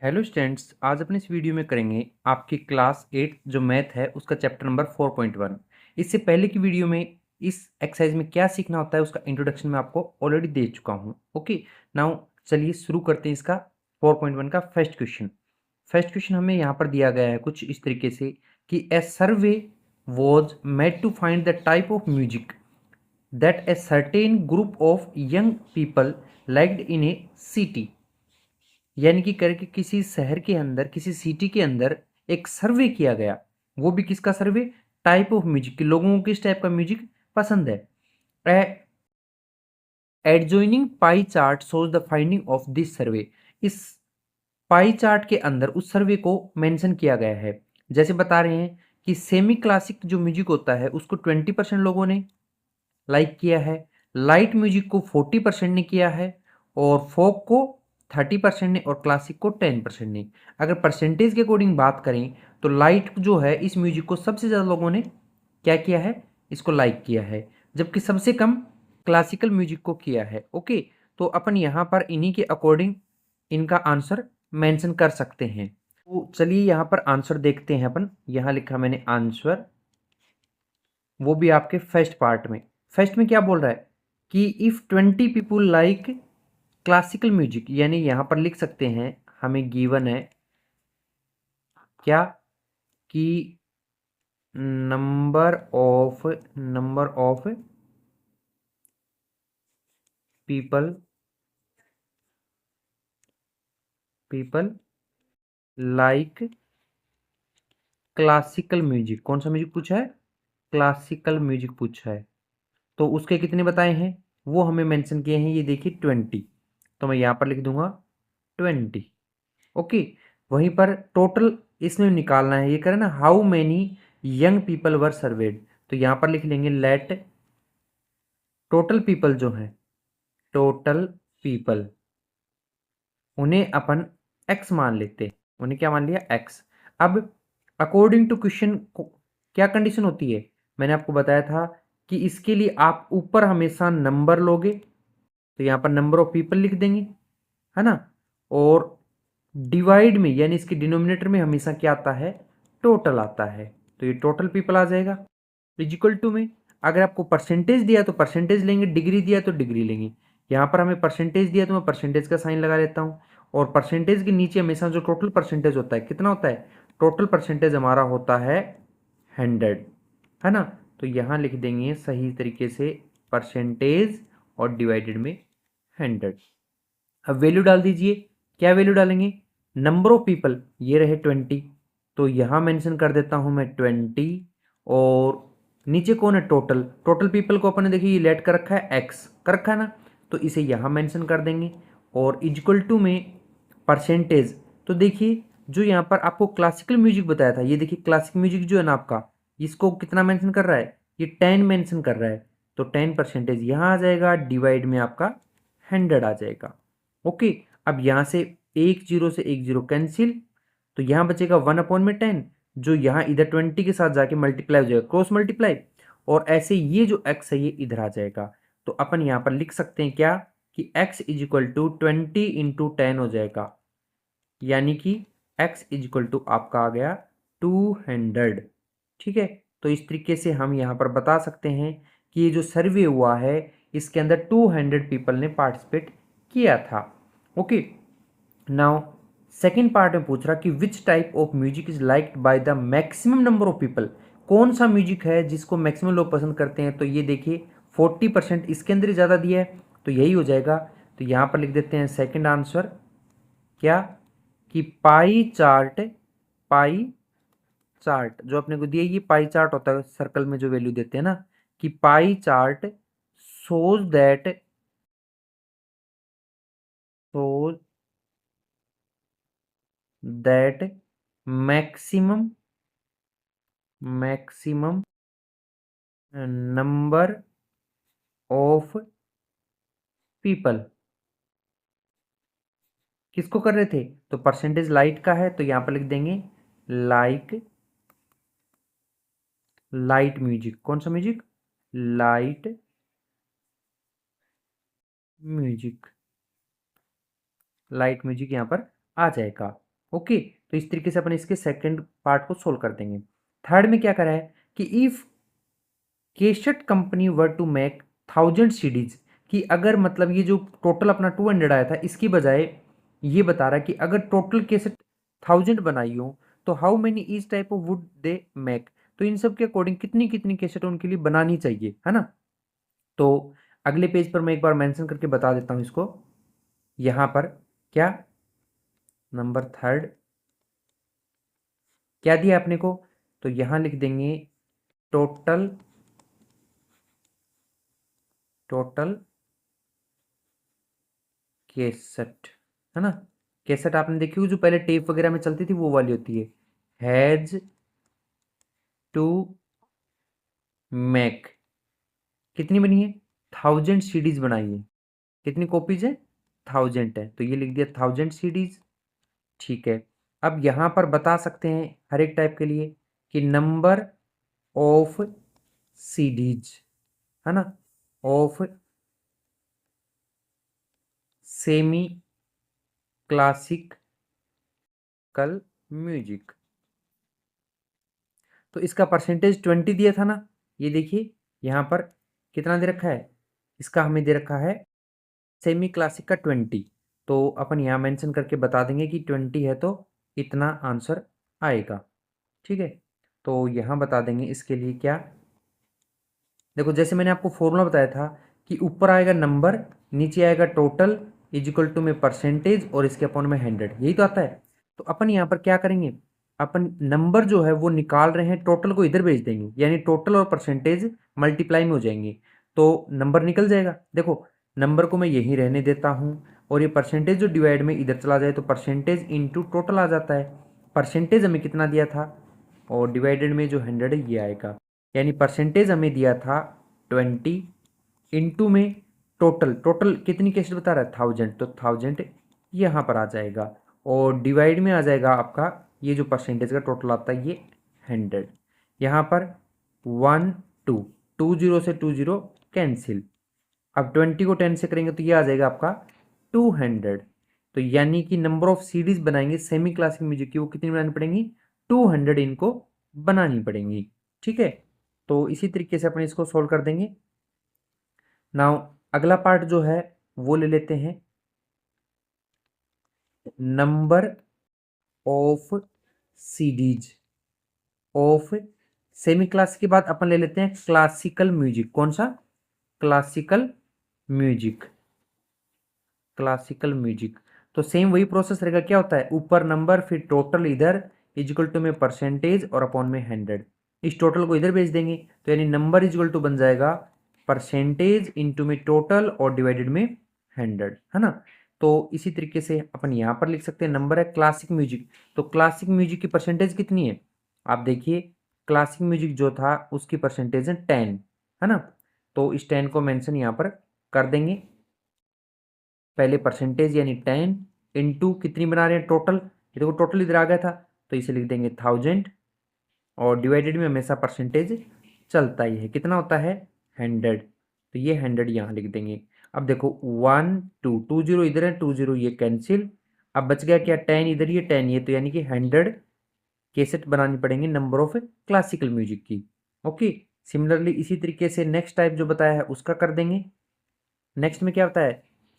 Hello students, आज अपने इस वीडियो में करेंगे आपकी क्लास 8 जो मैथ है उसका चैप्टर नंबर 4.1। इससे पहले की वीडियो में इस एक्सरसाइज में क्या सीखना होता है उसका इंट्रोडक्शन मैं आपको ऑलरेडी दे चुका हूँ। ओके, नाउ चलिए शुरू करते हैं इसका 4.1 का फर्स्ट क्वेश्चन। फर्स्ट क्वेश्चन हमें यहाँ पर दिया गया है कुछ इस तरीके से कि a survey was made to find the type of music that a certain group of young people liked in a city. यानी कि करके किसी शहर के अंदर किसी सिटी के अंदर एक सर्वे किया गया। वो भी किसका सर्वे? टाइप ऑफ म्यूजिक के, लोगों को किस टाइप का म्यूजिक पसंद है। Adjoining pie chart shows the finding of this survey. इस पाई चार्ट के अंदर उस सर्वे को मेंशन किया गया है। जैसे बता रहे हैं कि सेमी क्लासिक जो म्यूजिक होता है उसको 20% लोगों ने लाइक किया है, लाइट म्यूजिक को 40% ने किया है, और फोक को 30% ने, और क्लासिक को 10% ने। अगर परसेंटेज के अकॉर्डिंग बात करें तो लाइट जो है इस म्यूजिक को सबसे ज़्यादा लोगों ने क्या किया है, इसको लाइक किया है, जबकि सबसे कम क्लासिकल म्यूजिक को किया है। ओके, तो अपन यहाँ पर इन्हीं के अकॉर्डिंग इनका आंसर मेंशन कर सकते हैं। तो चलिए यहाँ पर आंसर देखते हैं अपन। यहाँ लिखा मैंने आंसर, वो भी आपके फर्स्ट पार्ट में। फर्स्ट में क्या बोल रहा है कि if 20 people like classical music, यानी यहाँ पर लिख सकते हैं हमें गिवन है क्या कि number of people people like classical music. कौन सा म्यूजिक पूछा है? क्लासिकल म्यूजिक पूछा है। तो उसके कितने बताए हैं वो हमें मेंशन किए हैं, ये देखिए 20। तो मैं यहाँ पर लिख दूंगा 20। ओके, वहीं पर टोटल इसमें निकालना है, ये करें ना, how many young people were served. तो यहाँ पर लिख लेंगे लेट टोटल पीपल जो है, टोटल पीपल, उन्हें अपन एक्स मान लेते, उन्हें क्या मान लिया? एक्स। अब अकॉर्डिंग टू क्वेश्चन क्या कंडीशन होती है? मैंने आपको बताया था कि इसके लिए आप ऊपर हमेशा नंबर लोगे, तो यहाँ पर नंबर ऑफ पीपल लिख देंगे, है ना, और डिवाइड में यानी इसके डिनोमिनेटर में हमेशा क्या आता है? टोटल आता है। तो ये टोटल पीपल आ जाएगा। इजिकल टू में अगर आपको परसेंटेज दिया तो परसेंटेज लेंगे, डिग्री दिया तो डिग्री लेंगे। यहाँ पर हमें परसेंटेज दिया तो मैं परसेंटेज का साइन लगा लेता हूँ, और परसेंटेज के नीचे हमेशा जो टोटल परसेंटेज होता है कितना होता है? टोटल परसेंटेज हमारा होता है 100, है ना। तो यहाँ लिख देंगे सही तरीके से परसेंटेज और डिवाइडेड में 100। अब वैल्यू डाल दीजिए। क्या वैल्यू डालेंगे? नंबर ऑफ पीपल ये रहे 20, तो यहाँ मेंशन कर देता हूँ मैं 20, और नीचे कौन है? टोटल। टोटल पीपल को अपन ने देखिए ये लेट कर रखा है, एक्स कर रखा है ना, तो इसे यहाँ मेंशन कर देंगे। और इक्वल टू में परसेंटेज, तो देखिए जो यहाँ पर आपको क्लासिकल म्यूजिक बताया था, ये देखिए क्लासिक म्यूजिक जो है ना आपका, इसको कितना मेंशन कर रहा है? ये 10 मेंशन कर रहा है, तो 10% यहाँ आ जाएगा, डिवाइड में आपका 100 आ जाएगा। ओके, अब यहाँ से एक जीरो से एक जीरो कैंसिल, तो यहाँ बचेगा 1/10, जो यहाँ इधर 20 के साथ जाके मल्टीप्लाई हो जाएगा, क्रॉस मल्टीप्लाई, और ऐसे ये जो x है ये इधर आ जाएगा। तो अपन यहाँ पर लिख सकते हैं क्या कि x is equal to 20 into 10 हो जाएगा, यानी कि x इज इक्वल टू आपका आ गया 200। ठीक है, तो इस तरीके से हम यहाँ पर बता सकते हैं कि ये जो सर्वे हुआ है इसके अंदर 200 पीपल ने पार्टिसिपेट किया था। ओके, नाउ सेकेंड पार्ट में पूछ रहा कि which type of music is liked by the maximum number of people. कौन सा म्यूजिक है जिसको मैक्सिमम लोग पसंद करते हैं? तो ये देखिए 40% इसके अंदर ही ज़्यादा दिया है, तो यही हो जाएगा। तो यहाँ पर लिख देते हैं सेकेंड आंसर क्या कि पाई चार्ट। पाई चार्ट जो अपने को दिया, ये पाई चार्ट होता है, सर्कल में जो वैल्यू देते हैं ना, कि pie chart shows shows that maximum number of people किसको कर रहे थे? तो परसेंटेज लाइट का है, तो यहाँ पर लिख देंगे लाइट म्यूजिक। कौन सा music? Light music. Light music यहाँ पर आ जाएगा। ओके, तो इस तरीके से अपन इसके सेकंड पार्ट को सोल्व कर देंगे। थर्ड में क्या करा है कि इफ केशट company were to make 1000 CDs, कि अगर मतलब ये जो टोटल अपना 200 आया था इसकी बजाय ये बता रहा है कि अगर टोटल केसेट 1000 बनाई हो तो how many each type of would they make, तो इन सब के अकॉर्डिंग कितनी कितनी केसेट उनके लिए बनानी चाहिए, है ना। तो अगले पेज पर मैं एक बार मेंशन करके बता देता हूं इसको। यहां पर क्या नंबर थर्ड क्या दिया आपने को, तो यहां लिख देंगे टोटल टोटल केसेट, है ना। केसेट आपने देखी हो जो पहले टेप वगैरह में चलती थी वो वाली होती है, हैज टू मेक, कितनी बनी है 1000 सीडीज बनाई है, कितनी कॉपीज है 1000 है, तो ये लिख दिया 1000 सीडीज। ठीक है, अब यहां पर बता सकते हैं हर एक टाइप के लिए कि नंबर ऑफ सीडीज, है ना, ऑफ सेमी क्लासिकल म्यूजिक, तो इसका परसेंटेज 20 दिया था ना, ये देखिए यहाँ पर कितना दे रखा है, इसका हमें दे रखा है सेमी क्लासिक का 20, तो अपन यहाँ मेंशन करके बता देंगे कि 20 है तो इतना आंसर आएगा। ठीक है, तो यहाँ बता देंगे इसके लिए क्या, देखो जैसे मैंने आपको फॉर्मूला बताया था कि ऊपर आएगा नंबर, नीचे आएगा टोटल इज इक्वल टू में परसेंटेज और इसके अपॉन में 100, यही तो आता है। तो अपन यहाँ पर क्या करेंगे, अपन नंबर जो है वो निकाल रहे हैं, टोटल को इधर भेज देंगे, यानी टोटल और परसेंटेज मल्टीप्लाई में हो जाएंगे तो नंबर निकल जाएगा। देखो नंबर को मैं यहीं रहने देता हूँ और ये परसेंटेज जो डिवाइड में इधर चला जाए तो परसेंटेज इंटू टोटल आ जाता है। परसेंटेज हमें कितना दिया था और डिवाइडेड में जो 100 है ये आएगा, यानी परसेंटेज हमें दिया था 20 इंटू में टोटल, टोटल कितनी कैसेट बता रहा है 1000, तो 1000 यहाँ पर आ जाएगा और डिवाइड में आ जाएगा आपका ये जो परसेंटेज का टोटल आता है ये 100। यहाँ पर 1 2 2 0 से 2 0 कैंसिल, अब 20 को 10 से करेंगे तो ये आ जाएगा आपका 200, तो यानी कि नंबर ऑफ सीडीज बनाएंगे सेमी क्लासिक म्यूजिक की वो कितनी बनानी पड़ेंगी 200 इनको बनानी पड़ेंगी। ठीक है, तो इसी तरीके से अपन इसको सोल्व कर देंगे। नाउ अगला पार्ट जो है वो ले लेते हैं number of CDs of semi class के बाद अपन ले लेते हैं क्लासिकल म्यूजिक, कौन सा क्लासिकल म्यूजिक, क्लासिकल म्यूजिक। तो सेम वही प्रोसेस रहेगा, क्या होता है ऊपर नंबर फिर टोटल इधर इजिकल टू में परसेंटेज और अपॉन में 100, इस टोटल को इधर भेज देंगे तो यानी नंबर इजिकल टू बन जाएगा परसेंटेज इंटू में टोटल और डिवाइडेड में 100, है ना। तो इसी तरीके से अपन यहाँ पर लिख सकते हैं नंबर है क्लासिक म्यूजिक, तो क्लासिक म्यूजिक की परसेंटेज कितनी है आप देखिए, क्लासिक म्यूजिक जो था उसकी परसेंटेज है 10, है ना। तो इस 10 को मेंशन यहाँ पर कर देंगे, पहले परसेंटेज यानी 10 इंटू कितनी बना रहे हैं टोटल, ये देखो टोटल इधर आ गया था तो इसे लिख देंगे 1000 और डिवाइडेड में हमेशा परसेंटेज चलता ही है, कितना होता है 100, तो ये 100 यहाँ लिख देंगे। अब देखो 1 2 2 0 इधर है 2 0 ये कैंसिल, अब बच गया क्या 10 इधर ये 10 ये, तो यानी कि 100 कैसेट बनानी पड़ेंगे नंबर ऑफ क्लासिकल म्यूजिक की। ओके, सिमिलरली इसी तरीके से नेक्स्ट टाइप जो बताया है उसका कर देंगे। नेक्स्ट में क्या होता है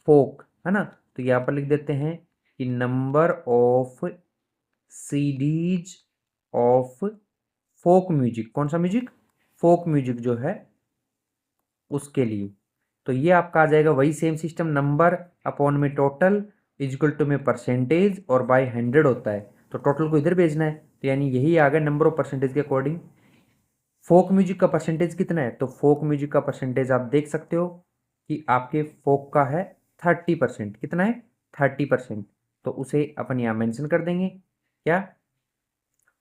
फोक, है ना, तो यहाँ पर लिख देते हैं कि number of CDs of folk music, कौन सा म्यूजिक फोक म्यूजिक जो है उसके लिए, तो ये आपका आ जाएगा वही सेम सिस्टम, नंबर अपॉन में टोटल इजिकल टू में परसेंटेज और बाय 100 होता है, तो टोटल को इधर भेजना है तो यानी यही आ गया नंबर ऑफ परसेंटेज के अकॉर्डिंग। फोक म्यूजिक का परसेंटेज कितना है, तो फोक म्यूजिक का परसेंटेज आप देख सकते हो कि आपके फोक का है 30%, कितना है 30%, तो उसे अपन यहाँ मेंशन कर देंगे क्या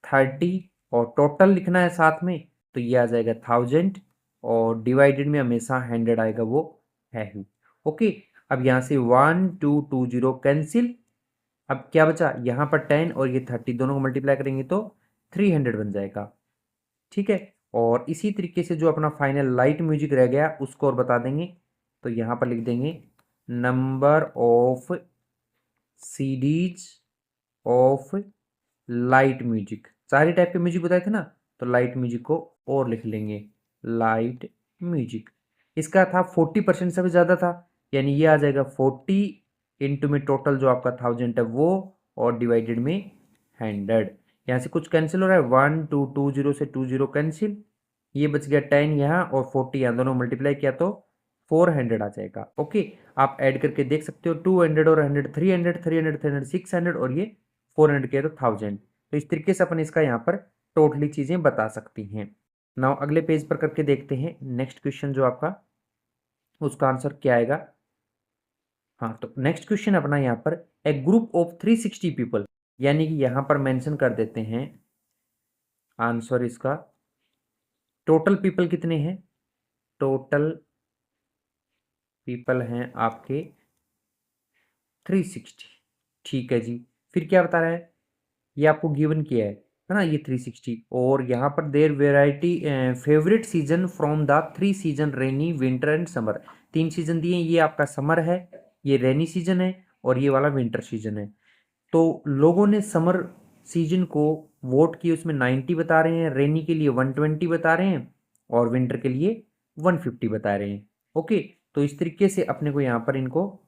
30 और टोटल लिखना है साथ में, तो ये आ जाएगा 1000 और डिवाइडेड में हमेशा 100 आएगा वो है ही। ओके, अब यहाँ से 1 2 2 0 कैंसिल, अब क्या बचा यहाँ पर 10 और ये 30 दोनों को मल्टीप्लाई करेंगे तो 300 बन जाएगा। ठीक है, और इसी तरीके से जो अपना फाइनल लाइट म्यूजिक रह गया उसको और बता देंगे, तो यहाँ पर लिख देंगे number of CDs of light music. सारे टाइप के म्यूजिक बताए थे ना, तो लाइट म्यूजिक को और लिख लेंगे लाइट म्यूजिक। इसका था 40% से भी ज़्यादा था, यानी ये आ जाएगा 40 इंटू में टोटल जो आपका 1000 है वो, और डिवाइडेड में 100। यहाँ से कुछ कैंसिल हो रहा है, 1 2 2 0 से 2 0 कैंसिल, ये बच गया 10 यहाँ और 40 यहाँ, दोनों मल्टीप्लाई किया तो 400 आ जाएगा। ओके, आप ऐड करके देख सकते हो, 200 और 100 300 300 300 600 और ये 400 किया तो 1000। तो इस तरीके से अपन इसका यहाँ पर टोटली चीज़ें बता सकती हैं। नाउ अगले पेज पर करके देखते हैं नेक्स्ट क्वेश्चन जो आपका, उसका आंसर क्या आएगा। हाँ, तो नेक्स्ट क्वेश्चन अपना यहाँ पर ए ग्रुप ऑफ 360 पीपल, यानी कि यहाँ पर मेंशन कर देते हैं आंसर इसका। टोटल पीपल कितने हैं, टोटल पीपल हैं आपके 360। ठीक है जी, फिर क्या बता रहा है, ये आपको गिवन किया है ना, ये 360, और यहाँ पर there variety favourite season from the 3 season rainy winter and summer. 3 season दिए, ये आपका समर है, ये रेनी सीजन है, और ये वाला विंटर सीजन है। तो लोगों ने समर सीजन को वोट किए, उसमें 90 बता रहे हैं, रेनी के लिए 120 बता रहे हैं, और विंटर के लिए 150 बता रहे हैं। ओके, तो इस तरीके से अपने को यहाँ पर इनको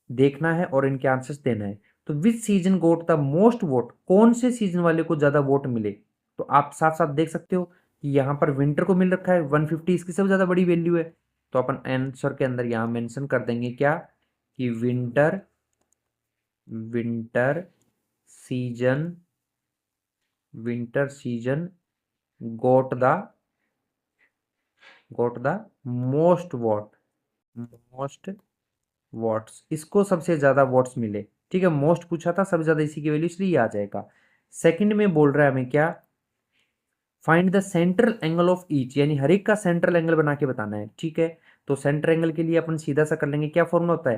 देखना है और इनके आंसर्स देना है। तो विच season goat the most vote, कौन से सीजन वाले को ज्यादा वोट मिले, तो आप साथ साथ देख सकते हो कि यहाँ पर विंटर को मिल रखा है 150, इसकी सबसे ज्यादा बड़ी वैल्यू है। तो अपन आंसर के अंदर यहाँ मेंशन कर देंगे क्या, कि winter winter season goat the most votes, इसको सबसे ज्यादा वोट्स मिले। ठीक है, मोस्ट पूछा था, सबसे ज्यादा इसी की वैल्यू, इसलिए आ जाएगा। सेकंड में बोल रहा है हमें क्या, find the central angle of each, यानी हर एक का सेंट्रल एंगल बना के बताना है। ठीक है, तो सेंट्रल एंगल के लिए अपन सीधा सा कर लेंगे, क्या फॉर्मूला होता है,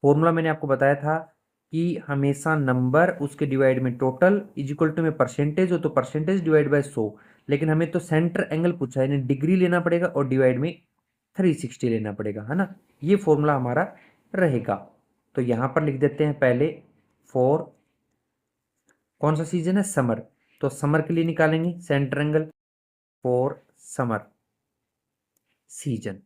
फॉर्मूला मैंने आपको बताया था कि हमेशा नंबर उसके डिवाइड में टोटल इज इक्वल टू में परसेंटेज हो, तो परसेंटेज डिवाइड बाय 100, लेकिन हमें तो सेंटर एंगल पूछा है, यानी डिग्री लेना पड़ेगा और डिवाइड में 360 लेना पड़ेगा, है ना, ये फॉर्मूला हमारा रहेगा। तो यहां पर लिख देते हैं पहले फॉर, कौन सा सीजन है, समर, तो समर के लिए निकालेंगे centre angle for summer season.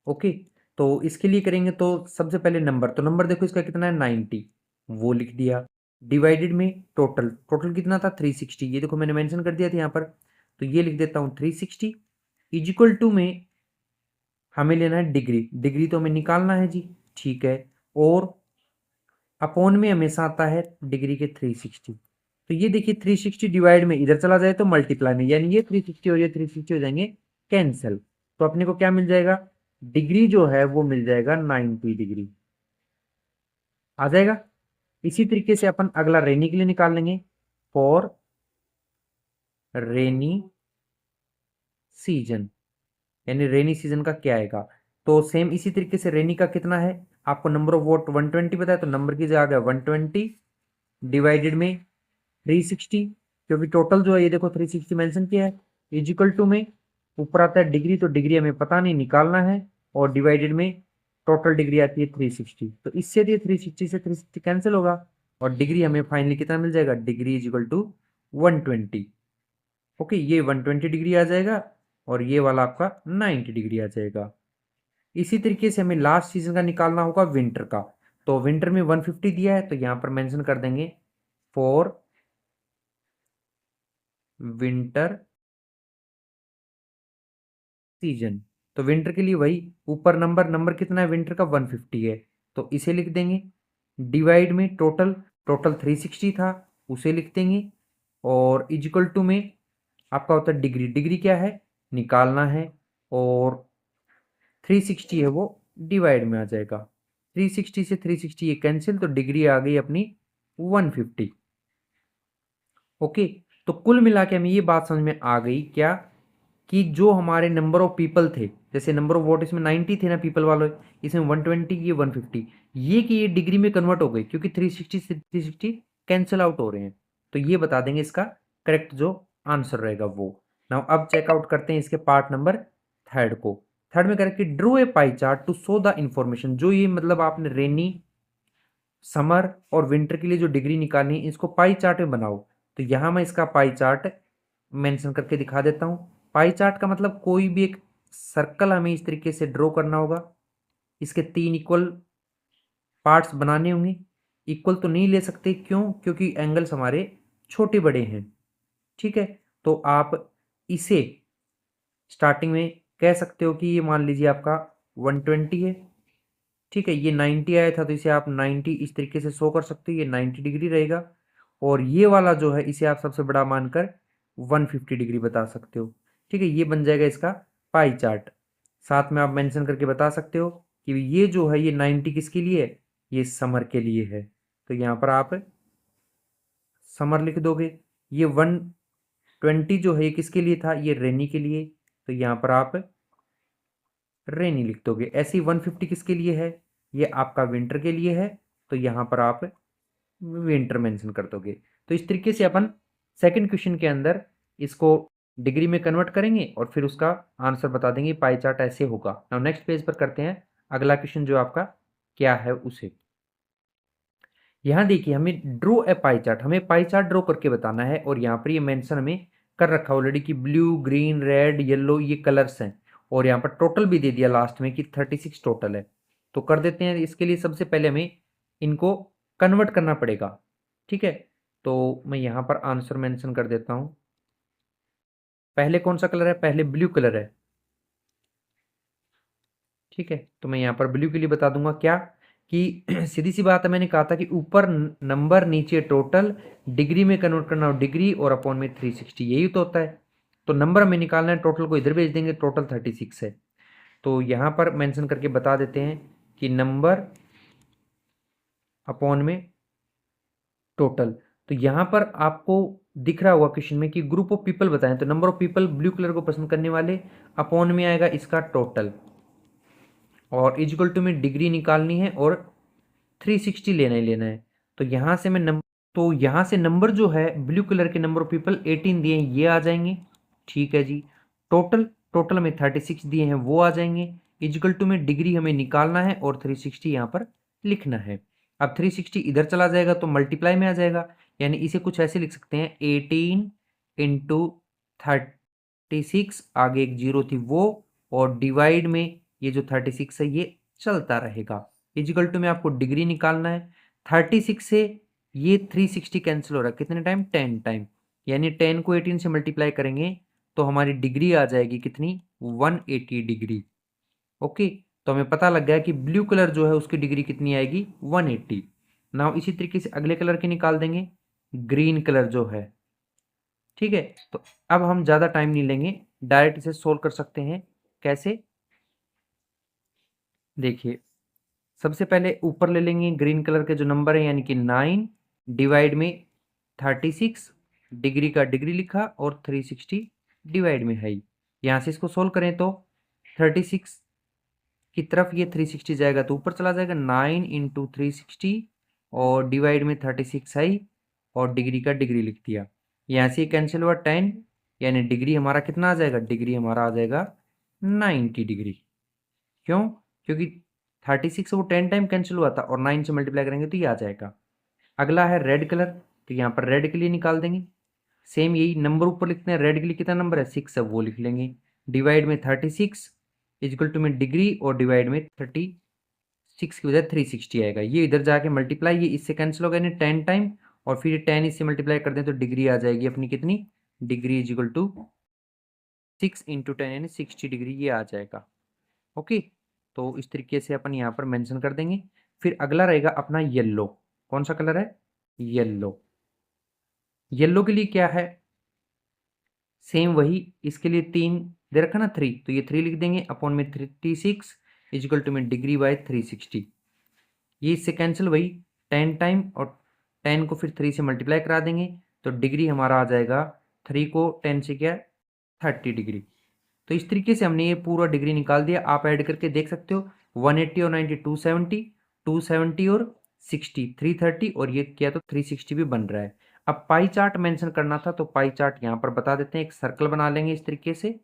Okay, तो इसके लिए करेंगे तो सबसे पहले नंबर, तो नंबर देखो इसका कितना है 90, वो लिख दिया, डिवाइडेड में टोटल, टोटल कितना था 360, ये देखो मैंने मेंशन कर दिया था यहाँ पर, तो ये लिख देता हूँ 360 इज इक्वल टू में हमें लेना है डिग्री, डिग्री तो हमें निकालना है जी। ठीक है, और अपॉन में हमेशा आता है डिग्री के 360, तो ये देखिए 360 डिवाइड में इधर चला जाए तो मल्टीप्लाई में, यानी ये 360 और ये 360 हो जाएंगे कैंसिल, तो अपने को क्या मिल जाएगा, डिग्री जो है वो मिल जाएगा 90 डिग्री आ जाएगा। इसी तरीके से अपन अगला रेनी के लिए निकाल लेंगे, फॉर रेनी सीजन, यानी रेनी सीजन का क्या आएगा, तो सेम इसी तरीके से रेनी का कितना है, आपको नंबर ऑफ वोट 120 बताया, तो नंबर की जगह आ गया 120 डिवाइडेड में 360, क्योंकि टोटल जो है ये देखो 360 मेंशन किया है, इजिकल टू में ऊपर आता है डिग्री, तो डिग्री हमें पता नहीं निकालना है, और डिवाइडेड में टोटल डिग्री आती है 360, तो इससे ये 360 से 360 कैंसिल होगा, और डिग्री हमें फाइनली कितना मिल जाएगा, डिग्री इजिकल टू 120। ओके, ये 120 डिग्री आ जाएगा, और ये वाला आपका 90 डिग्री आ जाएगा। इसी तरीके से हमें लास्ट सीजन का निकालना होगा विंटर का, तो विंटर में 150 दिया है, तो यहां पर मेंशन कर देंगे फॉर विंटर सीजन, तो विंटर के लिए वही ऊपर नंबर, नंबर कितना है विंटर का 150 है, तो इसे लिख देंगे, डिवाइड में टोटल, टोटल 360 था, उसे लिख देंगे, और इजिकल टू में आपका होता है डिग्री, डिग्री क्या है निकालना है, और 360 है वो डिवाइड में आ जाएगा, 360 से 360 ये कैंसिल, तो डिग्री आ गई अपनी 150। ओके, तो कुल मिला के हमें ये बात समझ में आ गई क्या, कि जो हमारे नंबर ऑफ पीपल थे, जैसे नंबर ऑफ वोट इसमें 90 थे ना पीपल वाले, इसमें 120 ये 150, ये कि ये डिग्री में कन्वर्ट हो गई, क्योंकि 360 से 360 कैंसिल आउट हो रहे हैं, तो ये बता देंगे इसका करेक्ट जो आंसर रहेगा वो। नाउ अब चेकआउट करते हैं इसके पार्ट नंबर थर्ड को। थर्ड में correct, drew a pie chart to show the information, जो ये मतलब आपने रेनी समर और विंटर के लिए जो डिग्री निकालनी है इसको पाई चार्ट में बनाओ। तो यहाँ मैं इसका पाई चार्ट मेंशन करके दिखा देता हूँ। पाई चार्ट का मतलब कोई भी एक सर्कल हमें इस तरीके से ड्रॉ करना होगा, इसके 3 इक्वल पार्ट्स बनाने होंगे। इक्वल तो नहीं ले सकते, क्यों? क्योंकि एंगल्स हमारे छोटे बड़े हैं। ठीक है, तो आप इसे स्टार्टिंग में कह सकते हो कि ये मान लीजिए आपका 120 है। ठीक है, ये 90 आया था तो इसे आप 90 इस तरीके से शो कर सकते हो, ये 90 डिग्री रहेगा। और ये वाला जो है इसे आप सबसे बड़ा मानकर 150 डिग्री बता सकते हो। ठीक है, ये बन जाएगा इसका पाई चार्ट। साथ में आप मेंशन करके बता सकते हो कि ये जो है ये 90 किसके लिए है, ये समर के लिए है। तो यहाँ पर आप समर लिख दोगे। ये 120 जो है ये किसके लिए था, ये रेनी के लिए, तो यहाँ पर आप रेनी लिख दोगे। ऐसे ही 150 किसके लिए है, ये आपका विंटर के लिए है, तो यहाँ पर आप विंटर मेंशन कर दोगे। तो इस तरीके से अपन सेकंड क्वेश्चन के अंदर इसको डिग्री में कन्वर्ट करेंगे और फिर उसका आंसर बता देंगे। पाई चार्ट ऐसे होगा। नाउ नेक्स्ट पेज पर करते हैं अगला क्वेश्चन जो आपका क्या है उसे। यहाँ देखिए हमें ड्रॉ ए पाई चार्ट, हमें पाई चार्ट ड्रॉ करके बताना है और यहाँ पर ये मेंशन हमें कर रखा ऑलरेडी कि ब्लू, ग्रीन, रेड, येलो ये कलर्स हैं और यहाँ पर टोटल भी दे दिया लास्ट में कि 36 टोटल है। तो कर देते हैं। इसके लिए सबसे पहले हमें इनको कन्वर्ट करना पड़ेगा। ठीक है, तो मैं यहाँ पर आंसर मेंशन कर देता हूँ। पहले कौन सा कलर है, पहले ब्लू कलर है। ठीक है, तो मैं यहाँ पर ब्लू के लिए बता दूंगा क्या कि सीधी सी बात है, मैंने कहा था कि ऊपर नंबर नीचे टोटल, डिग्री में कन्वर्ट करना हो डिग्री और अपॉन में 360, यही तो होता है। तो नंबर हमें निकालना है, टोटल को इधर भेज देंगे, टोटल 36 है। तो यहाँ पर मेंशन करके बता देते हैं कि नंबर अपॉन में टोटल। तो यहाँ पर आपको दिख रहा होगा क्वेश्चन में कि ग्रुप ऑफ पीपल बताएं, तो number of people blue colour को पसंद करने वाले, अपॉन में आएगा इसका टोटल और इक्वल टू में डिग्री निकालनी है और 360 लेना ही लेना है। तो यहाँ से मैं यहाँ से नंबर जो है ब्लू कलर के नंबर ऑफ पीपल 18 दिए हैं, ये आ जाएंगे। ठीक है जी, टोटल में 36 दिए हैं, वो आ जाएंगे। इक्वल टू में डिग्री हमें निकालना है और 360 यहाँ पर लिखना है। अब 360 इधर चला जाएगा तो मल्टीप्लाई में आ जाएगा, यानी इसे कुछ ऐसे लिख सकते हैं 18 इंटू 36, आगे एक जीरो थी वो, और डिवाइड में ये जो 36 है ये चलता रहेगा। इक्वल टू में आपको डिग्री निकालना है। 36 से ये 360 कैंसिल हो रहा है, कितने टाइम, 10 टाइम, यानी 10 को 18 से मल्टीप्लाई करेंगे तो हमारी डिग्री आ जाएगी कितनी, 180 डिग्री। ओके, तो हमें पता लग गया कि ब्लू कलर जो है उसकी डिग्री कितनी आएगी, 180। नाउ इसी तरीके से अगले कलर की निकाल देंगे, ग्रीन कलर जो है। ठीक है, तो अब हम ज़्यादा टाइम नहीं लेंगे, डायरेक्ट इसे सोल्व कर सकते हैं। कैसे, देखिए सबसे पहले ऊपर ले लेंगे ग्रीन कलर के जो नंबर है, यानी कि 9 डिवाइड में 36, डिग्री का डिग्री लिखा और 360 डिवाइड में है। यहाँ से इसको सोल्व करें तो 36 की तरफ ये 360 जाएगा तो ऊपर चला जाएगा, 9 इंटू 360 और डिवाइड में 36 है और डिग्री का डिग्री लिख दिया। यहाँ से कैंसिल हुआ 10, यानी डिग्री हमारा कितना आ जाएगा, डिग्री हमारा आ जाएगा 90 डिग्री। क्यों, क्योंकि 36 से वो 10 टाइम कैंसिल हुआ था और 9 से मल्टीप्लाई करेंगे तो ये आ जाएगा। अगला है रेड कलर, तो यहाँ पर रेड के लिए निकाल देंगे। सेम यही नंबर ऊपर लिखते हैं, रेड के लिए कितना नंबर है, 6 है, वो लिख लेंगे। डिवाइड में 36 इक्वल टू में डिग्री और डिवाइड में 36 की बजाय 360 आएगा। ये इधर जाके मल्टीप्लाई, ये इससे कैंसिल होगा यानी 10 टाइम, और फिर 10 इससे मल्टीप्लाई कर दें तो डिग्री आ जाएगी अपनी कितनी, degree is equal to 6 into 10 यानी 60 डिग्री, ये आ जाएगा। ओके, तो इस तरीके से अपन यहाँ पर मेंशन कर देंगे। फिर अगला रहेगा अपना येलो। कौन सा कलर है, येलो। येलो के लिए क्या है, सेम वही, इसके लिए 3 दे रखा ना, 3, तो ये 3 लिख देंगे अपॉन में 36 इजिकल टू में डिग्री बाय 360। ये इससे कैंसिल, वही 10 टाइम और 10 को फिर 3 से मल्टीप्लाई करा देंगे तो डिग्री हमारा आ जाएगा, 3 को 10 से क्या, 30 डिग्री। तो इस तरीके से हमने ये पूरा डिग्री निकाल दिया। आप ऐड करके देख सकते हो, 180 और 90 270, 270 और 60 330, और ये किया तो 360 भी बन रहा है। अब पाई चार्ट मेंशन करना था तो पाई चार्ट यहाँ पर बता देते हैं। एक सर्कल बना लेंगे इस तरीके से,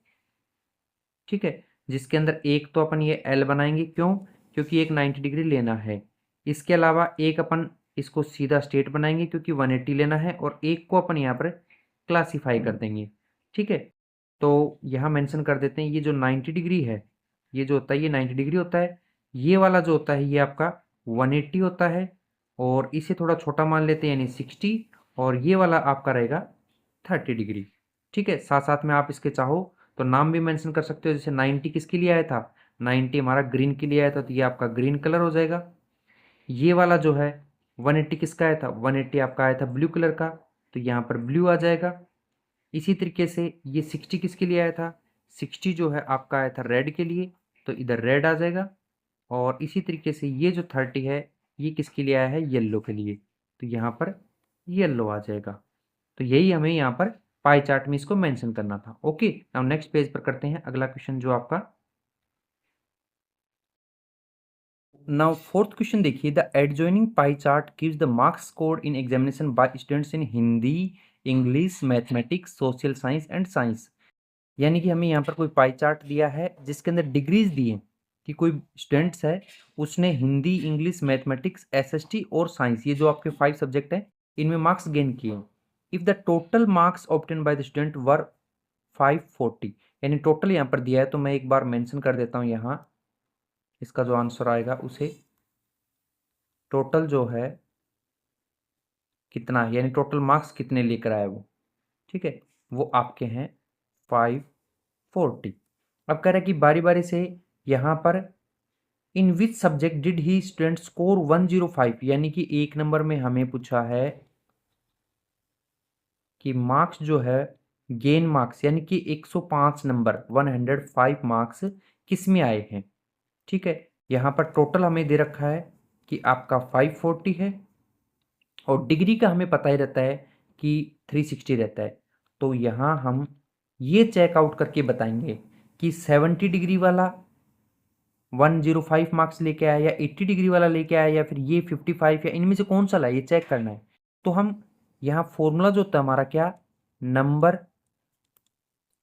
ठीक है, जिसके अंदर एक तो अपन ये एल बनाएंगे, क्यों, क्योंकि एक 90 डिग्री लेना है। इसके अलावा एक अपन इसको सीधा स्टेट बनाएंगे क्योंकि 180 लेना है, और एक को अपन यहाँ पर क्लासीफाई कर देंगे। ठीक है, तो यहाँ मेंशन कर देते हैं ये जो 90 डिग्री है, ये जो होता है ये 90 डिग्री होता है, ये वाला जो होता है ये आपका 180 होता है, और इसे थोड़ा छोटा मान लेते हैं यानी 60, और ये वाला आपका रहेगा 30 डिग्री। ठीक है, साथ साथ में आप इसके चाहो तो नाम भी मेंशन कर सकते हो, जैसे 90 किसके लिए आया था, 90 हमारा ग्रीन के लिए आया था, तो ये आपका ग्रीन कलर हो जाएगा। ये वाला जो है 180 किसका आया था, 180 आपका आया था ब्लू कलर का, तो यहाँ पर ब्लू आ जाएगा। इसी तरीके से ये 60 किसके लिए आया था, 60 जो है आपका आया था रेड के लिए, तो इधर रेड आ जाएगा। और इसी तरीके से ये जो 30 है ये किसके लिए आया है, येलो के लिए, तो यहाँ पर येलो आ जाएगा। तो यही हमें यहाँ पर पाई चार्ट में इसको मेंशन करना था। ओके, नाउ नेक्स्ट पेज पर करते हैं अगला क्वेश्चन जो आपका। नाउ फोर्थ क्वेश्चन देखिए, the adjoining pie chart gives the marks scored in examination by students in Hindi, English, mathematics, social science and science. यानी कि हमें यहाँ पर कोई पाई चार्ट दिया है जिसके अंदर डिग्रीज दी हैं कि कोई स्टूडेंट्स है उसने हिंदी, इंग्लिश, मैथमेटिक्स, एसएसटी और साइंस, ये जो आपके 5 सब्जेक्ट हैं इनमें मार्क्स गेन किए। If the total marks obtain by the student वर 540, यानी टोटल यहाँ पर दिया है, तो मैं एक बार मेंशन कर देता हूँ यहाँ, इसका जो आंसर आएगा उसे टोटल जो है कितना, यानी टोटल मार्क्स कितने लेकर आए वो, ठीक है, वो आपके हैं 540। अब कह रहा है कि बारी बारी से यहाँ पर in which subject did he student score 105, यानी कि एक नंबर में हमें पूछा है कि मार्क्स जो है गेन मार्क्स, यानी कि 105 नंबर 105 मार्क्स किस में आए हैं। ठीक है, यहाँ पर टोटल हमें दे रखा है कि आपका 540 है, और डिग्री का हमें पता ही रहता है कि 360 रहता है। तो यहाँ हम ये चेकआउट करके बताएंगे कि 70 डिग्री वाला 105 मार्क्स लेके आया, या 80 डिग्री वाला लेके आया, या फिर ये 55, या इनमें से कौन सा लाया, ये चेक करना है। तो हम यहाँ फॉर्मूला जो होता है हमारा क्या, नंबर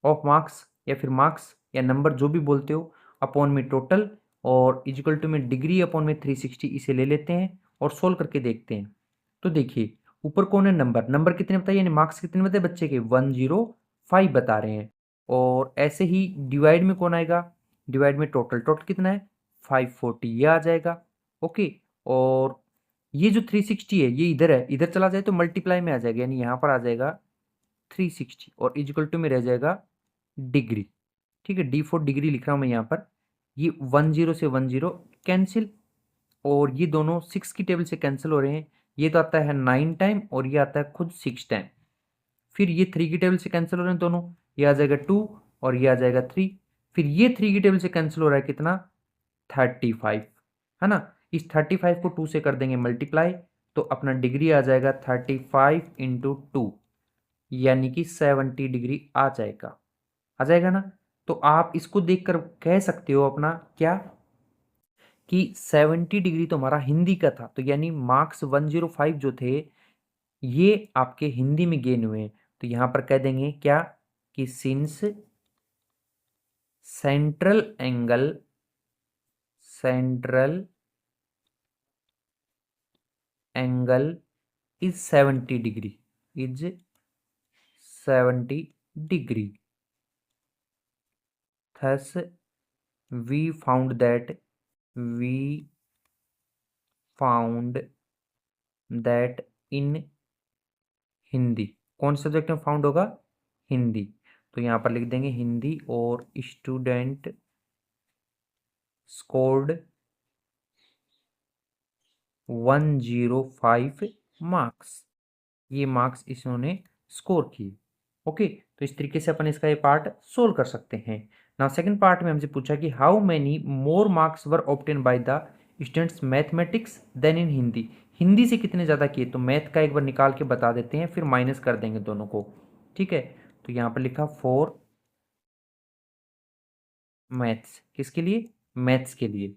ऑफ मार्क्स या फिर मार्क्स या नंबर जो भी बोलते हो अपॉन में टोटल, और इजिकल टू में डिग्री अपॉन में 360, इसे ले लेते हैं और सोल्व करके देखते हैं। तो देखिए ऊपर कौन है, नंबर, नंबर कितने बताइए, यानी मार्क्स कितने बताए बच्चे के, 105 बता रहे हैं। और ऐसे ही डिवाइड में कौन आएगा, डिवाइड में टोटल, टोटल कितना है 540, ये आ जाएगा। ओके, और ये जो 360 है ये इधर है, इधर चला जाए तो मल्टीप्लाई में आ जाएगा, यानी यहाँ पर आ जाएगा 360 और इजिकल टू में रह जाएगा डिग्री। ठीक है, D4 डिग्री लिख रहा हूँ मैं यहाँ पर। ये 10 से 10 कैंसिल, और ये दोनों 6 की टेबल से कैंसिल हो रहे हैं। ये तो आता है 9 टाइम और ये आता है खुद 6 टाइम। फिर ये 3 की टेबल से कैंसिल हो रहे हैं दोनों, ये आ जाएगा 2 और ये आ जाएगा 3। फिर ये 3 की टेबल से कैंसिल हो रहा है कितना, 35, है ना। इस 35 को 2 से कर देंगे मल्टीप्लाई, तो अपना डिग्री आ जाएगा 35 इंटू 2, यानी कि 70 डिग्री आ जाएगा, आ जाएगा ना। तो आप इसको देखकर कह सकते हो अपना क्या, कि 70 डिग्री तो हमारा हिंदी का था, तो यानी मार्क्स 105 जो थे ये आपके हिंदी में गेन हुए हैं। तो यहां पर कह देंगे क्या, कि since central angle, central angle is 70 degree, is 70 degree, thus we found that in Hindi, कौन से सब्जेक्ट में फाउंड होगा, हिंदी। तो यहाँ पर लिख देंगे हिंदी, और स्टूडेंट स्कोर्ड 105 मार्क्स, ये मार्क्स इन्होंने स्कोर किए। ओके, तो इस तरीके से अपन इसका ये पार्ट सोल्व कर सकते हैं। नाउ सेकंड पार्ट में हमसे पूछा कि how many more marks were obtain by the students mathematics than in Hindi, Hindi से कितने ज़्यादा किए। तो मैथ का एक बार निकाल के बता देते हैं, फिर माइनस कर देंगे दोनों को। ठीक है, तो यहाँ पर लिखा 4 मैथ्स, किसके लिए, मैथ्स के लिए।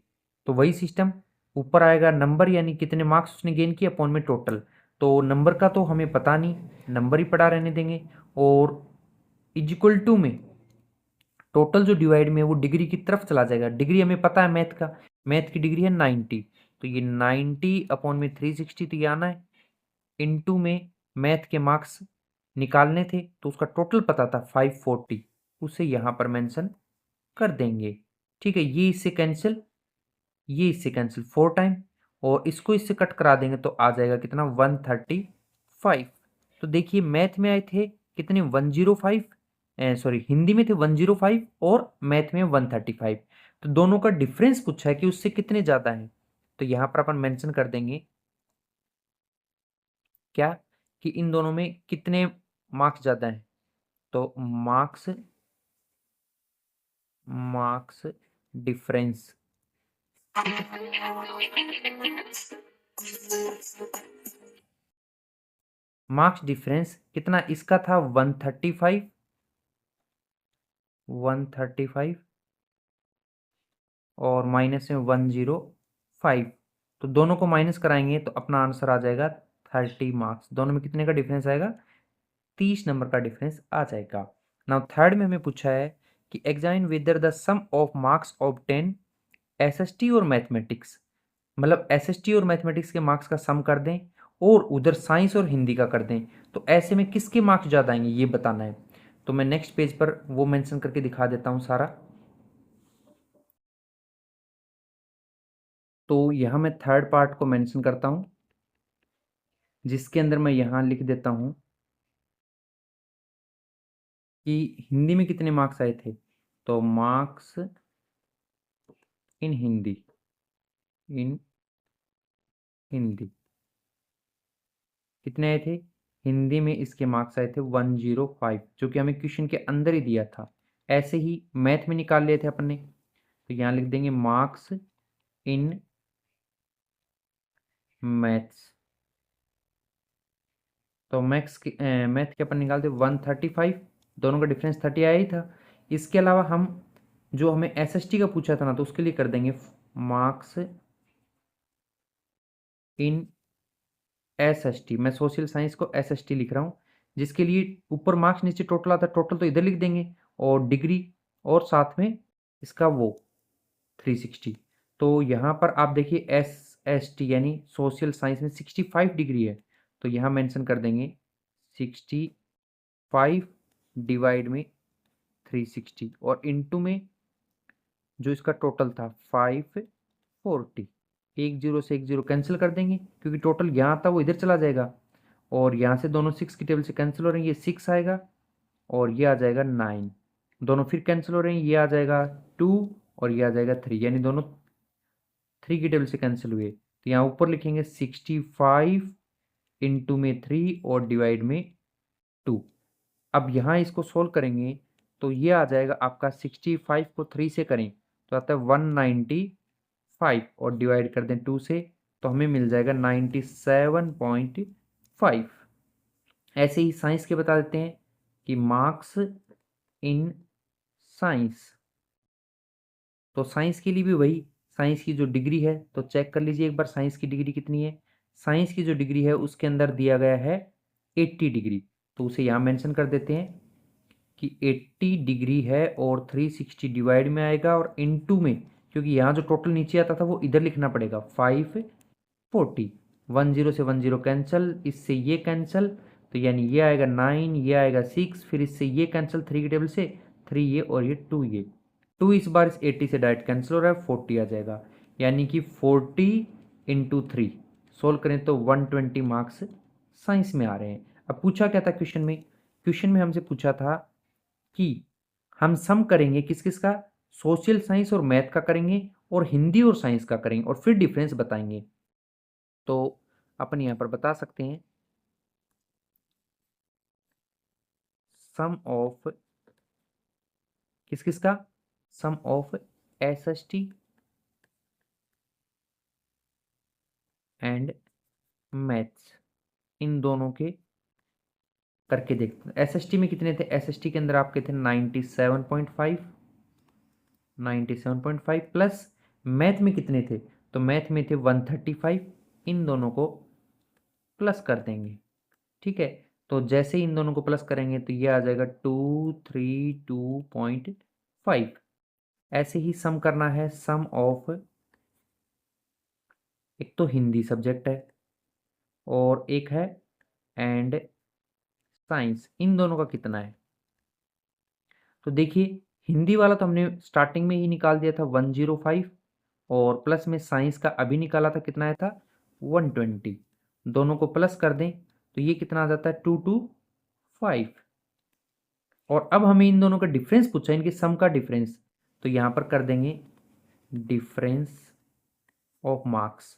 तो वही सिस्टम, ऊपर आएगा नंबर यानी कितने मार्क्स उसने गेन किए अपॉन में टोटल। तो नंबर का तो हमें पता नहीं, नंबर ही पड़ा रहने देंगे, और इजिक्वल टू में टोटल जो डिवाइड में वो डिग्री की तरफ चला जाएगा। डिग्री हमें पता है मैथ का, मैथ की डिग्री है 90, तो ये 90/360 तो ये आना है। इनटू में मैथ के मार्क्स निकालने थे तो उसका टोटल पता था 540, उसे यहाँ पर मेंशन कर देंगे। ठीक है, ये इससे कैंसिल, ये इससे कैंसिल 4 टाइम, और इसको इससे कट करा देंगे तो आ जाएगा कितना 135। तो देखिए मैथ में आए थे कितने 105, सॉरी हिंदी में थे 105 और मैथ में 135। तो दोनों का डिफरेंस पूछा है कि उससे कितने ज़्यादा हैं, तो यहाँ पर अपन मेंशन कर देंगे क्या कि इन दोनों में कितने मार्क्स ज़्यादा हैं। तो marks marks difference, marks difference कितना इसका था 135, 135 और माइनस में 105, तो दोनों को माइनस कराएंगे तो अपना आंसर आ जाएगा 30 मार्क्स। दोनों में कितने का डिफरेंस आएगा 30 नंबर का डिफरेंस आ जाएगा। नाउ थर्ड में हमें पूछा है कि examine whether the sum of marks obtain SST और मैथमेटिक्स, मतलब एसएसटी और मैथमेटिक्स के मार्क्स का सम कर दें और उधर साइंस और हिंदी का कर दें, तो ऐसे में किसके मार्क्स ज़्यादा आएंगे ये बताना है। तो मैं नेक्स्ट पेज पर वो मेंशन करके दिखा देता हूँ सारा। तो यहाँ मैं थर्ड पार्ट को मेंशन करता हूँ, जिसके अंदर मैं यहाँ लिख देता हूँ कि हिंदी में कितने मार्क्स आए थे। तो मार्क्स इन हिंदी, इन हिंदी कितने आए थे, हिंदी में इसके मार्क्स आए थे 105, जो कि हमें क्वेश्चन के अंदर ही दिया था। ऐसे ही मैथ में निकाल लिए थे अपन ने, तो यहाँ लिख देंगे मार्क्स इन मैथ्स। तो मैथ के अपन निकालते 135, दोनों का डिफरेंस 30 आया ही था। इसके अलावा हम जो हमें एसएसटी का पूछा था ना, तो उसके लिए कर देंगे मार्क्स इन एसएसटी। मैं सोशल साइंस को एसएसटी लिख रहा हूँ, जिसके लिए ऊपर मार्क्स नीचे टोटल आता है, टोटल तो इधर लिख देंगे और डिग्री और साथ में इसका वो 360। तो यहाँ पर आप देखिए एसएसटी यानी सोशल साइंस में 65 डिग्री है, तो यहाँ मेंशन कर देंगे 65 डिवाइड में 360 और इनटू में जो इसका टोटल था 540। एक जीरो से एक जीरो कैंसिल कर देंगे क्योंकि टोटल यहाँ था वो इधर चला जाएगा, और यहाँ से दोनों 6 की टेबल से कैंसिल हो रहे हैं, ये 6 आएगा और ये आ जाएगा 9, दोनों फिर कैंसिल हो रहे हैं, ये आ जाएगा 2 और ये आ जाएगा 3, यानी दोनों 3 की टेबल से कैंसिल हुए। तो यहाँ ऊपर लिखेंगे 65 इंटू में 3 और डिवाइड में 2। अब यहाँ इसको सोल्व करेंगे तो ये आ जाएगा आपका 65 को 3 से करें तो आता है 195 और डिवाइड कर दें 2 से तो हमें मिल जाएगा 97.5। ऐसे ही साइंस के बता देते हैं कि मार्क्स इन साइंस, तो साइंस के लिए भी वही, साइंस की जो डिग्री है तो चेक कर लीजिए एक बार साइंस की डिग्री कितनी है। साइंस की जो डिग्री है उसके अंदर दिया गया है 80 डिग्री, तो उसे यहाँ मेंशन कर देते हैं कि 80 डिग्री है और 360 डिवाइड में आएगा और इनटू में, क्योंकि यहाँ जो टोटल नीचे आता था वो इधर लिखना पड़ेगा 540। 10 से 10 कैंसिल, इससे ये कैंसिल, तो यानी ये आएगा 9, ये आएगा 6, फिर इससे ये कैंसिल 3 की टेबल से 3 ये और ये 2 ये 2 इस बार इस 80 से डायरेक्ट कैंसिल हो रहा है, 40 आ जाएगा, यानी कि 40 इंटू 3 सोल्व करें तो 120 मार्क्स साइंस में आ रहे हैं। अब पूछा क्या था क्वेश्चन में, क्वेश्चन में हमसे पूछा था कि हम सम करेंगे किस किस का, सोशल साइंस और मैथ का करेंगे और हिंदी और साइंस का करेंगे और फिर डिफरेंस बताएंगे। तो अपन यहाँ पर बता सकते हैं सम ऑफ किस किस का, सम ऑफ एसएसटी एंड मैथ्स, इन दोनों के करके देखते हैं। एसएसटी में कितने थे, एसएसटी के अंदर आपके थे 97.5, 97.5 प्लस मैथ में कितने थे, तो मैथ में थे 135, इन दोनों को प्लस कर देंगे। ठीक है, तो जैसे ही इन दोनों को प्लस करेंगे तो ये आ जाएगा 232.5। ऐसे ही सम करना है सम ऑफ एक तो हिंदी सब्जेक्ट है और एक है एंड साइंस, इन दोनों का कितना है। तो देखिए हिंदी वाला तो हमने स्टार्टिंग में ही निकाल दिया था 105 और प्लस में साइंस का अभी निकाला था, कितना आया था 120। दोनों को प्लस कर दें तो ये कितना आ जाता है 225। और अब हमें इन दोनों का डिफरेंस पूछा है, इनके सम का डिफरेंस, तो यहाँ पर कर देंगे डिफरेंस ऑफ मार्क्स,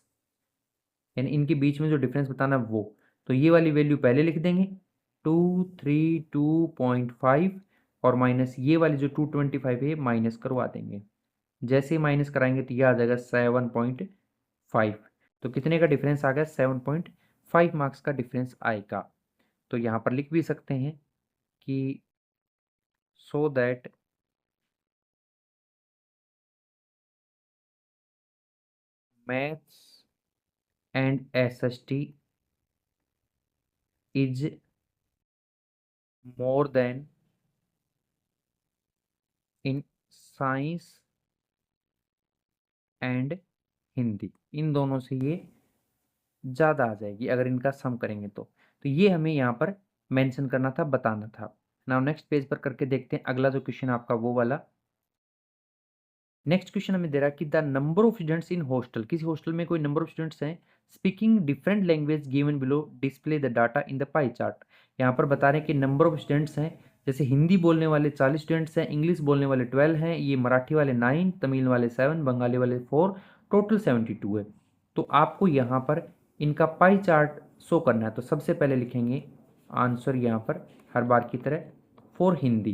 यानी इनके बीच में जो डिफरेंस बताना है वो। तो ये वाली वैल्यू पहले लिख देंगे 232.5 और माइनस ये वाली जो 225 है माइनस करवा देंगे। जैसे ही माइनस कराएंगे तो ये आ जाएगा 7.5। तो कितने का डिफरेंस आ गया 7.5 मार्क्स का डिफरेंस आएगा। तो यहाँ पर लिख भी सकते हैं कि so that maths and SST is more than in science and Hindi, इन दोनों से ये ज़्यादा आ जाएगी अगर इनका सम करेंगे तो ये हमें यहाँ पर मेंशन करना था, बताना था। नाउ नेक्स्ट पेज पर करके देखते हैं अगला जो क्वेश्चन आपका वो वाला। नेक्स्ट क्वेश्चन हमें दे रहा है कि the number of students in hostel, किसी हॉस्टल में कोई नंबर ऑफ स्टूडेंट्स हैं speaking different language given below display the data in the pie chart. यहाँ पर बता रहे हैं कि नंबर ऑफ स्टूडेंट्स हैं, जैसे हिंदी बोलने वाले 40 स्टूडेंट्स हैं, इंग्लिश बोलने वाले 12 हैं, ये मराठी वाले 9, तमिल वाले 7, बंगाली वाले 4, टोटल 72 है। तो आपको यहाँ पर इनका पाई चार्ट शो करना है। तो सबसे पहले लिखेंगे आंसर यहाँ पर हर बार की तरह फॉर हिंदी।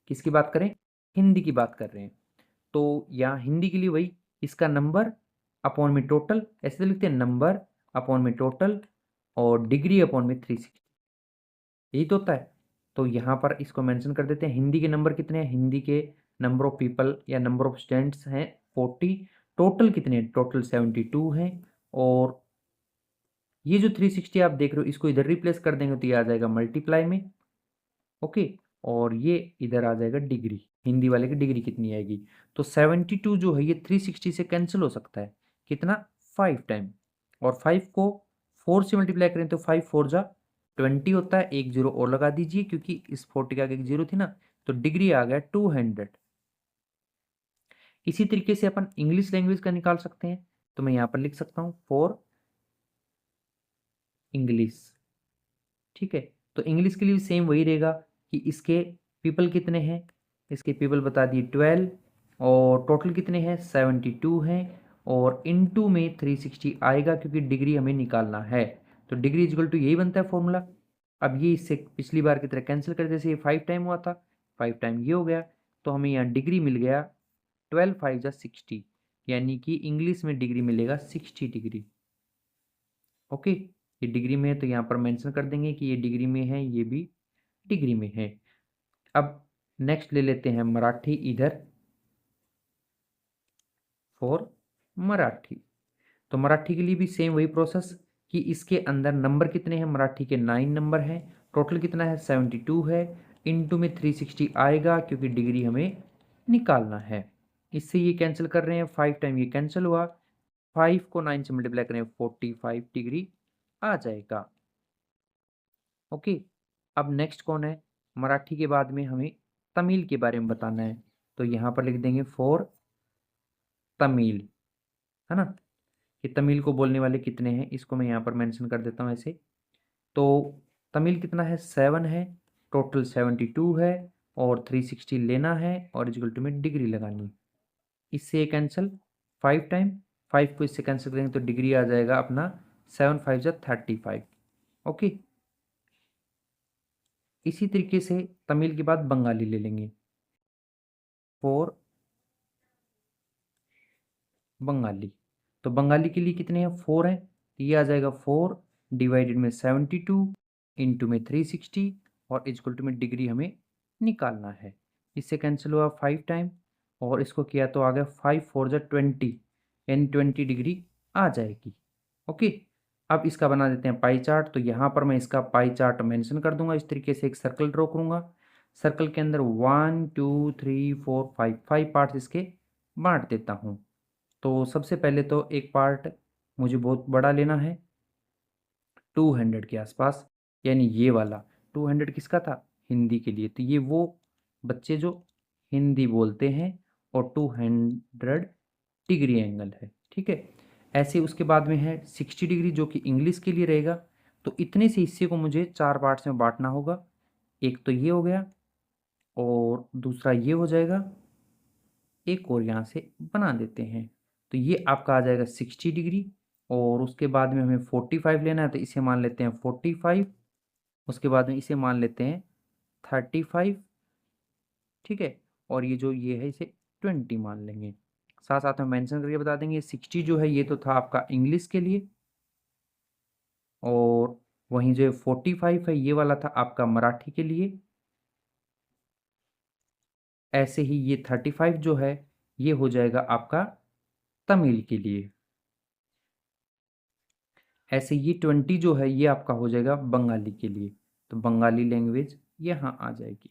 किसकी बात करें, हिंदी की बात कर रहे हैं। तो यहाँ हिंदी के लिए वही इसका नंबर अपॉन में टोटल, ऐसे तो लिखते हैं नंबर अपॉन में टोटल और डिग्री अपॉन में 360, यही तो होता है। तो यहाँ पर इसको मेंशन कर देते हैं। हिंदी के नंबर कितने हैं, हिंदी के नंबर ऑफ पीपल या नंबर ऑफ स्टूडेंट्स हैं 40, टोटल कितने हैं, टोटल 72 हैं। और ये जो 360 आप देख रहे हो इसको इधर रिप्लेस कर देंगे तो ये आ जाएगा मल्टीप्लाई में, ओके। और ये इधर आ जाएगा डिग्री, हिंदी वाले की डिग्री कितनी आएगी। तो 72 जो है ये 360 से कैंसिल हो सकता है, कितना 5 टाइम। और 5 को 4 से मल्टीप्लाई करें तो 5 4 जा 20 होता है, एक जीरो और लगा दीजिए क्योंकि इस 40 का आगे एक जीरो थी ना, तो डिग्री आ गया 200। इसी तरीके से अपन इंग्लिश लैंग्वेज का निकाल सकते हैं। तो मैं यहाँ पर लिख सकता हूँ फॉर इंग्लिश, ठीक है। तो इंग्लिश के लिए सेम वही रहेगा कि इसके पीपल कितने हैं, इसके पीपल बता दिए 12 और टोटल कितने हैं 72 हैं और इनटू में 360 आएगा क्योंकि डिग्री हमें निकालना है। तो डिग्री इक्वल टू यही बनता है फॉर्मूला। अब ये इससे पिछली बार की तरह कैंसिल कर, जैसे ये 5 टाइम हुआ था 5 टाइम ये हो गया, तो हमें यहाँ डिग्री मिल गया 12 5 जा 60, यानी कि इंग्लिश में डिग्री मिलेगा 60 डिग्री, ओके। ये डिग्री में है तो यहाँ पर मेंशन कर देंगे कि ये डिग्री में है, ये भी डिग्री में है। अब नेक्स्ट ले लेते हैं मराठी इधर फॉर मराठी। तो मराठी के लिए भी सेम वही प्रोसेस कि इसके अंदर नंबर कितने हैं, मराठी के 9 नंबर हैं, टोटल कितना है 72 है, इनटू में 360 आएगा क्योंकि डिग्री हमें निकालना है। इससे ये कैंसिल कर रहे हैं, 5 टाइम ये कैंसिल हुआ, 5 को 9 से मल्टीप्लाई करें 45 डिग्री आ जाएगा, ओके। अब नेक्स्ट कौन है, मराठी के बाद में हमें तमिल के बारे में बताना है। तो यहाँ पर लिख देंगे फॉर तमिल, है ना, कि तमिल को बोलने वाले कितने हैं, इसको मैं यहाँ पर मेंशन कर देता हूँ ऐसे। तो तमिल कितना है 7 है, टोटल 72 है और 360 लेना है और इक्वल टू में डिग्री लगानी। इससे ये कैंसिल 5 टाइम, 5 को इससे कैंसिल करेंगे तो डिग्री आ जाएगा अपना 7 5 जा 35, ओके। इसी तरीके से तमिल के बाद बंगाली ले लेंगे फॉर बंगाली। तो बंगाली के लिए कितने हैं 4 हैं, तो ये आ जाएगा 4 डिवाइडेड में 72 इंटू में 360 और इक्वल टू में डिग्री हमें निकालना है। इससे कैंसिल हुआ 5 टाइम और इसको किया तो आ गया 5 4 जा 20, यानी 20 डिग्री आ जाएगी, ओके। अब इसका बना देते हैं पाई चार्ट। तो यहाँ पर मैं इसका पाई चार्ट मेंशन कर दूंगा, इस तरीके से एक सर्कल ड्रॉ करूंगा। सर्कल के अंदर 1 2 3 4 5 पार्ट्स इसके बांट देता हूँ। तो सबसे पहले तो एक पार्ट मुझे बहुत बड़ा लेना है 200 के आसपास, यानी ये वाला 200 किसका था, हिंदी के लिए। तो ये वो बच्चे जो हिंदी बोलते हैं और 200 डिग्री एंगल है, ठीक है। ऐसे उसके बाद में है 60 डिग्री जो कि इंग्लिश के लिए रहेगा। तो इतने से हिस्से को मुझे 4 पार्ट्स में बांटना होगा। एक तो ये हो गया और दूसरा ये हो जाएगा, एक और यहाँ से बना देते हैं। तो ये आपका आ जाएगा 60 डिग्री और उसके बाद में हमें 45 लेना है, तो इसे मान लेते हैं 45। उसके बाद में इसे मान लेते हैं 35, ठीक है। और ये जो ये है इसे 20 मान लेंगे। साथ साथ में मेंशन करके बता देंगे 60 जो है ये तो था आपका इंग्लिश के लिए, और वहीं जो 45 है ये वाला था आपका मराठी के लिए। ऐसे ही ये 35 जो है ये हो जाएगा आपका तमिल के लिए। ऐसे ये 20 जो है ये आपका हो जाएगा बंगाली के लिए। तो बंगाली लैंग्वेज यहाँ आ जाएगी,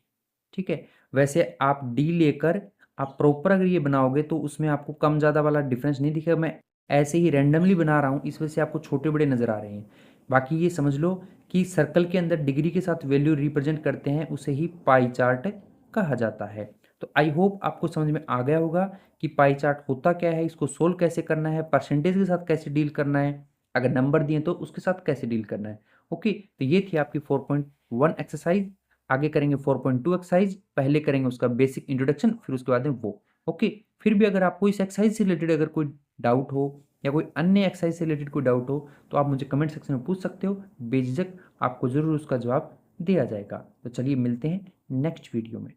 ठीक है। वैसे आप डी लेकर आप प्रॉपर अगर ये बनाओगे तो उसमें आपको कम ज़्यादा वाला डिफरेंस नहीं दिखेगा। मैं ऐसे ही रैंडमली बना रहा हूँ, इस वजह से आपको छोटे बड़े नज़र आ रहे हैं। बाकी ये समझ लो कि सर्कल के अंदर डिग्री के साथ वैल्यू रिप्रेजेंट करते हैं, उसे ही पाई चार्ट कहा जाता है। तो आई होप आपको समझ में आ गया होगा कि पाई चार्ट होता क्या है, इसको सोल्व कैसे करना है, परसेंटेज के साथ कैसे डील करना है, अगर नंबर दिए तो उसके साथ कैसे डील करना है। ओके, तो ये थी आपकी 4.1 एक्सरसाइज। आगे करेंगे 4.2 एक्सरसाइज, पहले करेंगे उसका बेसिक इंट्रोडक्शन, फिर उसके बाद में वो। ओके, फिर भी अगर आपको इस एक्सरसाइज से रिलेटेड अगर कोई डाउट हो या कोई अन्य एक्सरसाइज से रिलेटेड कोई डाउट हो तो आप मुझे कमेंट सेक्शन में पूछ सकते हो, बेझिझक आपको ज़रूर उसका जवाब दिया जाएगा। तो चलिए मिलते हैं नेक्स्ट वीडियो में।